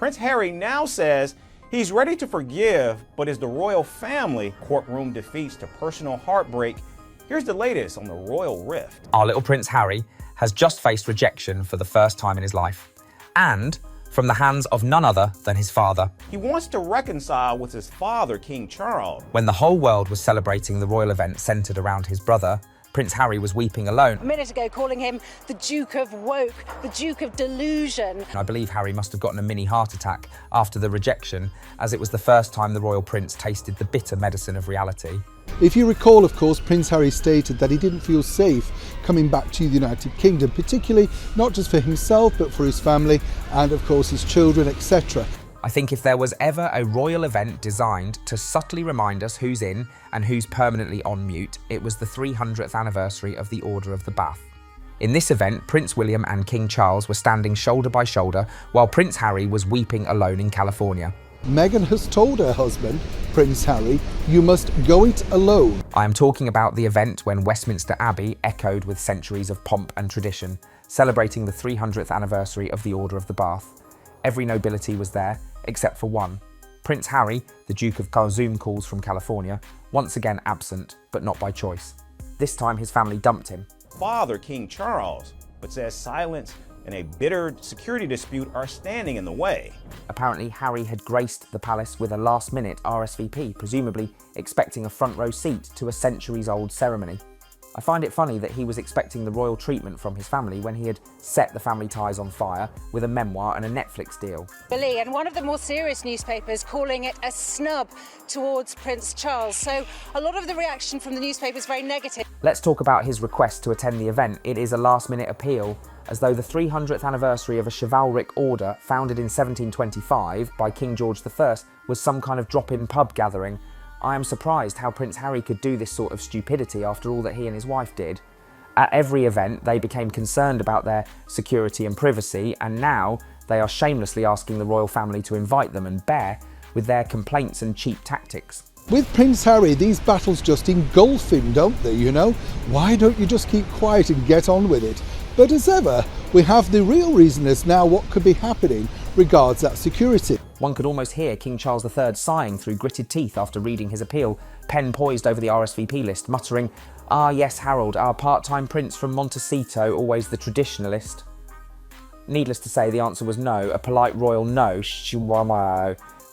Prince Harry now says he's ready to forgive, but is the royal family courtroom defeats to personal heartbreak? Here's the latest on the royal rift. Our little Prince Harry has just faced rejection for the first time in his life, and from the hands of none other than his father. He wants to reconcile with his father, King Charles. When the whole world was celebrating the royal event centred around his brother, Prince Harry was weeping alone. A minute ago, calling him the Duke of Woke, the Duke of Delusion. I believe Harry must have gotten a mini heart attack after the rejection, as it was the first time the royal prince tasted the bitter medicine of reality. If you recall, of course, Prince Harry stated that he didn't feel safe coming back to the United Kingdom, particularly not just for himself, but for his family and, of course, his children, etc. I think if there was ever a royal event designed to subtly remind us who's in and who's permanently on mute, it was the 300th anniversary of the Order of the Bath. In this event, Prince William and King Charles were standing shoulder by shoulder, while Prince Harry was weeping alone in California. Meghan has told her husband, Prince Harry, "You must go it alone." I am talking about the event when Westminster Abbey echoed with centuries of pomp and tradition, celebrating the 300th anniversary of the Order of the Bath. Every nobility was there, except for one. Prince Harry, the Duke of Zoom calls from California, once again absent, but not by choice. This time his family dumped him. Father, King Charles, but says silence and a bitter security dispute are standing in the way. Apparently, Harry had graced the palace with a last-minute RSVP, presumably expecting a front-row seat to a centuries-old ceremony. I find it funny that he was expecting the royal treatment from his family when he had set the family ties on fire with a memoir and a Netflix deal. Billy, and one of the more serious newspapers calling it a snub towards Prince Charles. So a lot of the reaction from the newspaper is very negative. Let's talk about his request to attend the event. It is a last-minute appeal, as though the 300th anniversary of a chivalric order founded in 1725 by King George I was some kind of drop-in pub gathering. I am surprised how Prince Harry could do this sort of stupidity after all that he and his wife did. At every event, they became concerned about their security and privacy, and now they are shamelessly asking the royal family to invite them and bear with their complaints and cheap tactics. With Prince Harry, these battles just engulf him, don't they, you know? Why don't you just keep quiet and get on with it? But as ever, we have the real reason as now what could be happening regards that security. One could almost hear King Charles III sighing through gritted teeth after reading his appeal, pen poised over the RSVP list, muttering, "Ah yes, Harold, our part-time prince from Montecito, always the traditionalist." Needless to say, the answer was no, a polite royal no,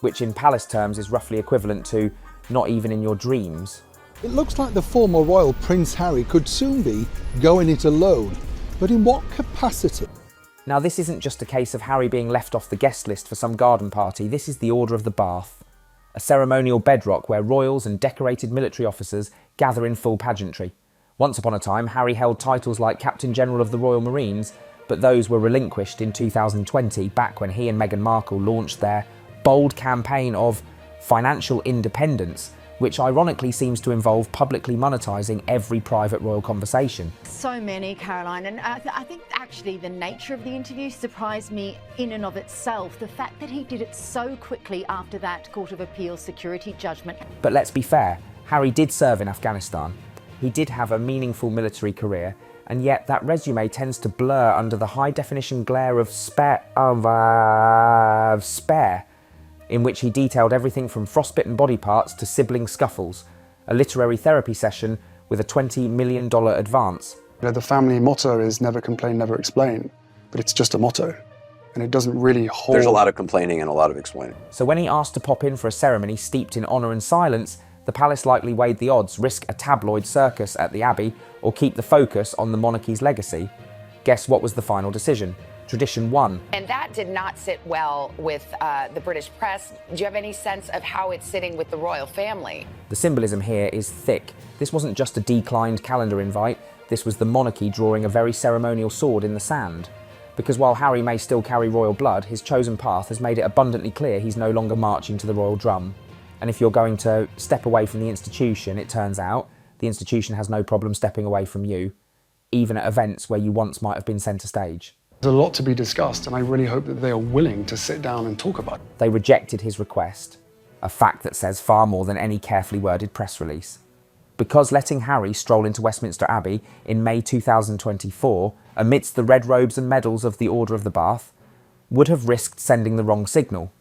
which in palace terms is roughly equivalent to not even in your dreams. It looks like the former royal Prince Harry could soon be going it alone. But in what capacity? Now, this isn't just a case of Harry being left off the guest list for some garden party. This is the Order of the Bath, a ceremonial bedrock where royals and decorated military officers gather in full pageantry. Once upon a time, Harry held titles like Captain General of the Royal Marines, but those were relinquished in 2020, back when he and Meghan Markle launched their bold campaign of financial independence, which ironically seems to involve publicly monetising every private royal conversation. So many, Caroline, and I think actually the nature of the interview surprised me in and of itself. The fact that he did it so quickly after that Court of Appeal security judgment. But let's be fair, Harry did serve in Afghanistan. He did have a meaningful military career, and yet that resume tends to blur under the high-definition glare of Spare, in which he detailed everything from frostbitten body parts to sibling scuffles, a literary therapy session with a $20 million advance. You know, the family motto is never complain, never explain, but it's just a motto, and it doesn't really hold. There's a lot of complaining and a lot of explaining. So when he asked to pop in for a ceremony steeped in honour and silence, the palace likely weighed the odds, risk a tabloid circus at the Abbey, or keep the focus on the monarchy's legacy. Guess what was the final decision? Tradition won. And that did not sit well with the British press. Do you have any sense of how it's sitting with the royal family? The symbolism here is thick. This wasn't just a declined calendar invite, this was the monarchy drawing a very ceremonial sword in the sand. Because while Harry may still carry royal blood, his chosen path has made it abundantly clear he's no longer marching to the royal drum. And if you're going to step away from the institution, it turns out, the institution has no problem stepping away from you, even at events where you once might have been centre stage. There's a lot to be discussed, and I really hope that they are willing to sit down and talk about it. They rejected his request, a fact that says far more than any carefully worded press release. Because letting Harry stroll into Westminster Abbey in May 2024, amidst the red robes and medals of the Order of the Bath, would have risked sending the wrong signal.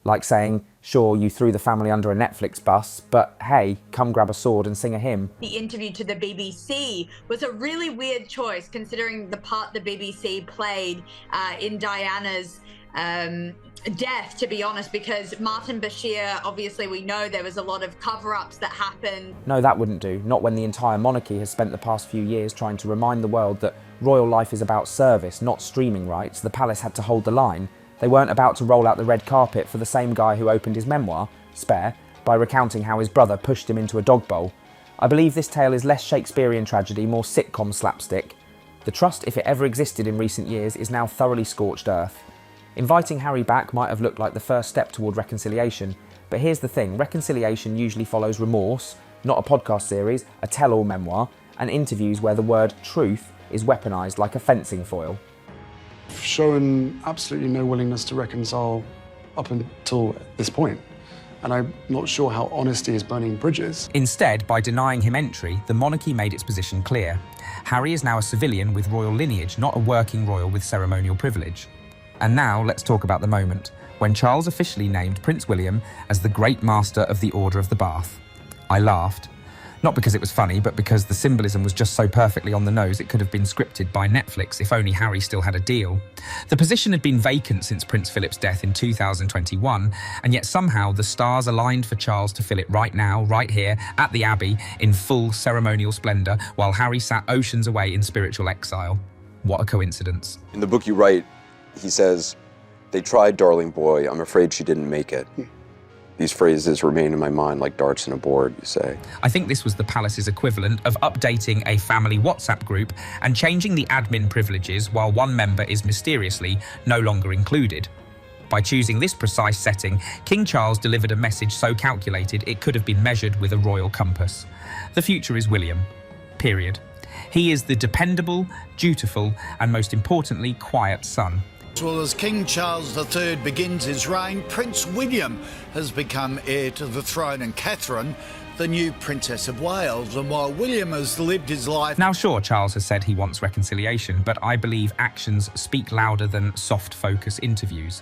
Like saying, sure, you threw the family under a Netflix bus, but hey, come grab a sword and sing a hymn. The interview to the BBC was a really weird choice, considering the part the BBC played in Diana's death, to be honest, because Martin Bashir, obviously we know there was a lot of cover-ups that happened. No, that wouldn't do, not when the entire monarchy has spent the past few years trying to remind the world that royal life is about service, not streaming rights. The palace had to hold the line. They weren't about to roll out the red carpet for the same guy who opened his memoir, Spare, by recounting how his brother pushed him into a dog bowl. I believe this tale is less Shakespearean tragedy, more sitcom slapstick. The trust, if it ever existed in recent years, is now thoroughly scorched earth. Inviting Harry back might have looked like the first step toward reconciliation, but here's the thing, reconciliation usually follows remorse, not a podcast series, a tell-all memoir, and interviews where the word truth is weaponised like a fencing foil. Shown absolutely no willingness to reconcile up until this point. And I'm not sure how honesty is burning bridges. Instead, by denying him entry, the monarchy made its position clear. Harry is now a civilian with royal lineage, not a working royal with ceremonial privilege. And now let's talk about the moment, when Charles officially named Prince William as the Great Master of the Order of the Bath. I laughed. Not because it was funny, but because the symbolism was just so perfectly on the nose it could have been scripted by Netflix if only Harry still had a deal. The position had been vacant since Prince Philip's death in 2021, and yet somehow the stars aligned for Charles to fill it right now, right here, at the Abbey, in full ceremonial splendour, while Harry sat oceans away in spiritual exile. What a coincidence. In the book you write, he says, "They tried, darling boy, I'm afraid she didn't make it." These phrases remain in my mind like darts in a board, you say. I think this was the palace's equivalent of updating a family WhatsApp group and changing the admin privileges while one member is mysteriously no longer included. By choosing this precise setting, King Charles delivered a message so calculated it could have been measured with a royal compass. The future is William. Period. He is the dependable, dutiful, and most importantly, quiet son. Well, as King Charles III begins his reign, Prince William has become heir to the throne, and Catherine, the new Princess of Wales. And while William has lived his life... Now sure, Charles has said he wants reconciliation, but I believe actions speak louder than soft focus interviews.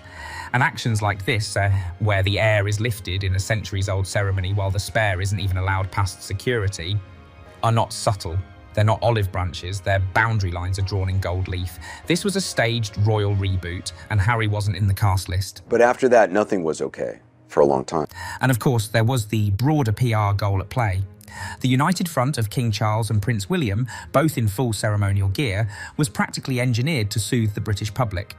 And actions like this, where the heir is lifted in a centuries-old ceremony while the spare isn't even allowed past security, are not subtle. They're not olive branches, their boundary lines are drawn in gold leaf. This was a staged royal reboot, and Harry wasn't in the cast list. But after that, nothing was okay for a long time. And of course, there was the broader PR goal at play. The united front of King Charles and Prince William, both in full ceremonial gear, was practically engineered to soothe the British public.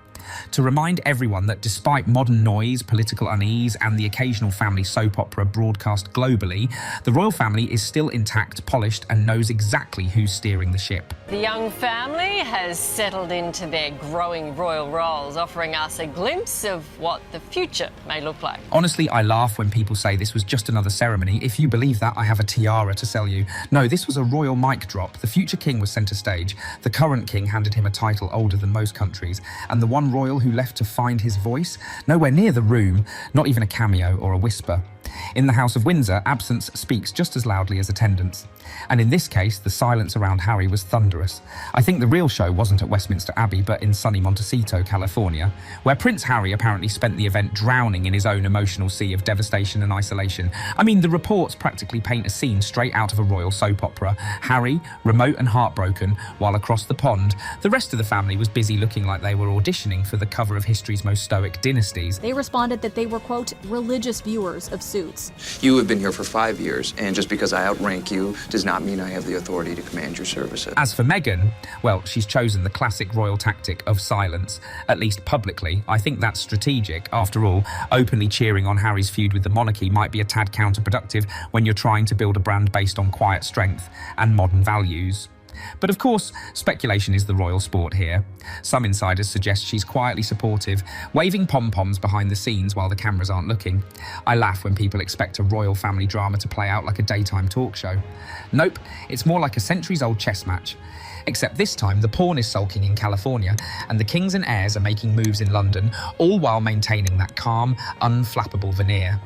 To remind everyone that despite modern noise, political unease, and the occasional family soap opera broadcast globally, the royal family is still intact, polished, and knows exactly who's steering the ship. The young family has settled into their growing royal roles, offering us a glimpse of what the future may look like. Honestly, I laugh when people say this was just another ceremony. If you believe that, I have a tiara to sell you. No, this was a royal mic drop. The future king was centre stage. The current king handed him a title older than most countries, and the one royal who left to find his voice, nowhere near the room, not even a cameo or a whisper. In the House of Windsor, absence speaks just as loudly as attendance. And in this case, the silence around Harry was thunderous. I think the real show wasn't at Westminster Abbey, but in sunny Montecito, California, where Prince Harry apparently spent the event drowning in his own emotional sea of devastation and isolation. I mean, the reports practically paint a scene straight out of a royal soap opera. Harry, remote and heartbroken, while across the pond, the rest of the family was busy looking like they were auditioning for the cover of history's most stoic dynasties. They responded that they were, quote, religious viewers of Suits. You have been here for 5 years, and just because I outrank you does not mean I have the authority to command your services. As for Meghan, well, she's chosen the classic royal tactic of silence, at least publicly. I think that's strategic. After all, openly cheering on Harry's feud with the monarchy might be a tad counterproductive when you're trying to build a brand based on quiet strength and modern values. But of course, speculation is the royal sport here. Some insiders suggest she's quietly supportive, waving pom-poms behind the scenes while the cameras aren't looking. I laugh when people expect a royal family drama to play out like a daytime talk show. Nope, it's more like a centuries-old chess match. Except this time, the pawn is sulking in California, and the kings and heirs are making moves in London, all while maintaining that calm, unflappable veneer.